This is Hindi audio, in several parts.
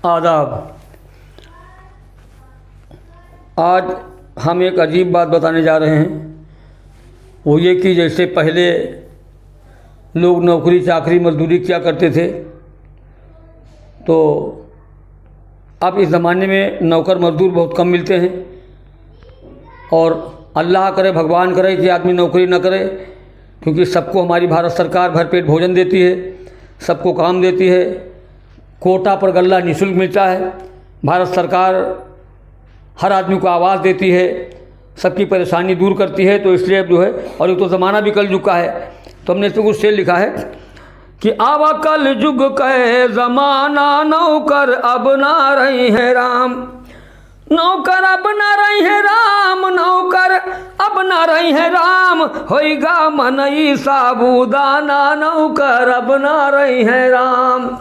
आदाब। आज हम एक अजीब बात बताने जा रहे हैं। वो ये कि जैसे पहले लोग नौकरी चाकरी मजदूरी किया करते थे, तो अब इस ज़माने में नौकर मजदूर बहुत कम मिलते हैं। और अल्लाह करे, भगवान करे कि आदमी नौकरी न करे, क्योंकि सबको हमारी भारत सरकार भरपेट भोजन देती है, सबको काम देती है। कोटा पर गल्ला निःशुल्क मिलता है। भारत सरकार हर आदमी को आवाज़ देती है, सबकी परेशानी दूर करती है। तो इसलिए जो है, और ये तो ज़माना भी कल युग का है, तो हमने इसमें कुछ शेर लिखा है कि आवा कल युग कहे ज़माना, नौकर अब ना रही है राम, नौकर अब ना रही है राम, नौकर अब ना रही है राम, होइगा मनई साबूदाना, नौकर अब ना रही है राम,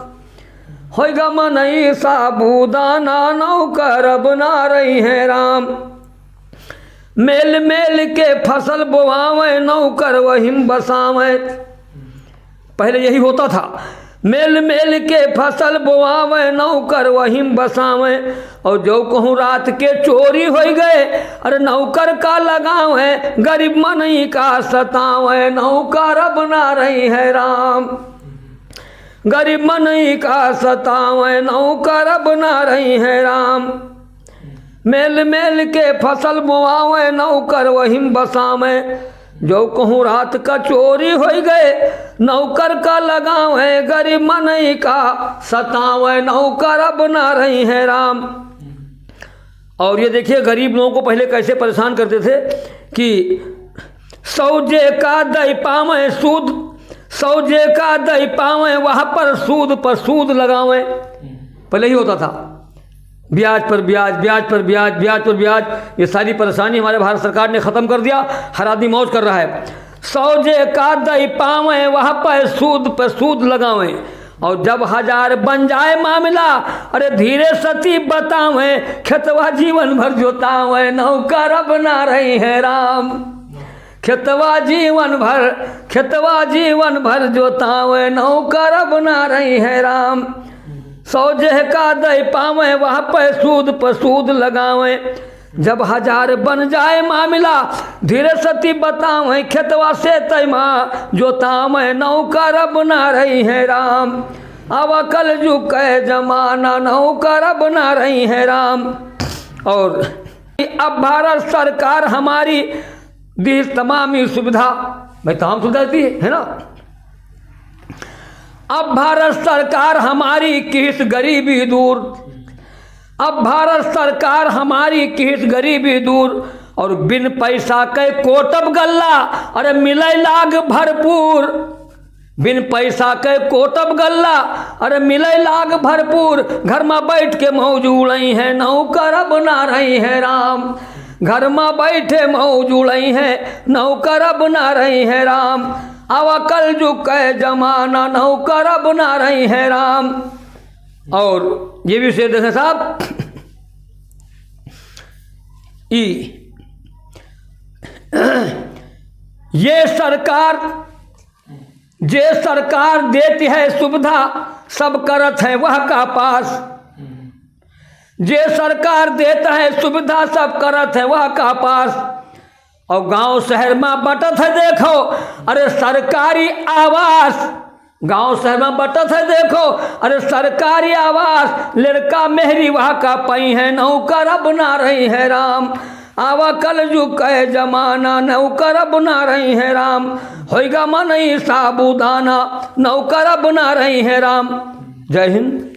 होइगा मनई साबूदाना, नौकर अब ना रही है राम। मेल मेल के फसल बोआवे, नौकर वहीम बसावे। पहले यही होता था, मेल मेल के फसल बोआवे, नौकर वहीम बसावे। और जो कहूँ रात के चोरी हो गए, अरे नौकर का लगावे, गरीब मनई का सतावे, नौकर अब ना रही है राम, गरीब मनई का सतावे, नौकर अब ना रही है राम। मेल मेल के फसल बोआवे, नौकर वहीम बसावे। जो कहूँ रात का चोरी हो गए, नौकर का लगावे, गरीब मनई का सतावे, नौकर अब ना रही है राम। और ये देखिए, गरीब लोगों को पहले कैसे परेशान करते थे कि सौजे का दई पावे सूद, सौजे का दई पावे, वहाँ पर सूद लगावे। पहले ही होता था, ब्याज पर ब्याज, ब्याज पर ब्याज, ब्याज पर ब्याज। ये सारी परेशानी हमारे भारत सरकार ने ख़त्म कर दिया। हर आदमी मौज कर रहा है। सौजे का दई पावे, वहाँ पर सूद लगावे। और जब हजार बन जाए मामला, अरे धीरे सती बतावे, खेतवा जीवन भर जोतावे, नौकर अब ना रही है राम, खेतवा जीवन भर जोतावे, नौकर अब ना रही है राम। सौजे का दई पावे, वहाँ पर सूद लगावे। जब हजार बन जाए मामला, धीरे सती बतावे, खेतवा से तैमा जोतावे, नौकर अब ना रही है राम। अब कल युग के जमाना, नौकर अब ना रही है राम। और अब भारत सरकार हमारी दी तमामी सुविधा, भाई तमाम सुविधा दी है ना। अब भारत सरकार हमारी किस गरीबी दूर, अब भारत सरकार हमारी किस गरीबी दूर। और बिन पैसा के कोटब गल्ला, अरे मिले लाग भरपूर, बिन पैसा के कोटब गल्ला, अरे मिले लाग भरपूर। घर में बैठ के मौज उड़ई है, नौकर अब ना रही है राम, घर में बैठे मौज उड़ई है, नौकर अब ना रही है राम। आवा कल युग के जमाना, नौकर अब ना रही है राम। और ये भी शेर देखें साहब, ये सरकार देती है सुविधा, सब करत है वह का पास। जे सरकार देता है सुविधा, सब करत है वह का पास। और गांव शहर में बटत है देखो, अरे सरकारी आवास, गांव शहर में बटत है देखो, अरे सरकारी आवास। लड़का मेहरी वहाँ का पई है, नौकर अब ना रही है राम। आवा कल युग के जमाना, नौकर अब ना रही है राम, होइगा मनई साबूदाना, नौकर अब ना रही है राम। जय हिंद।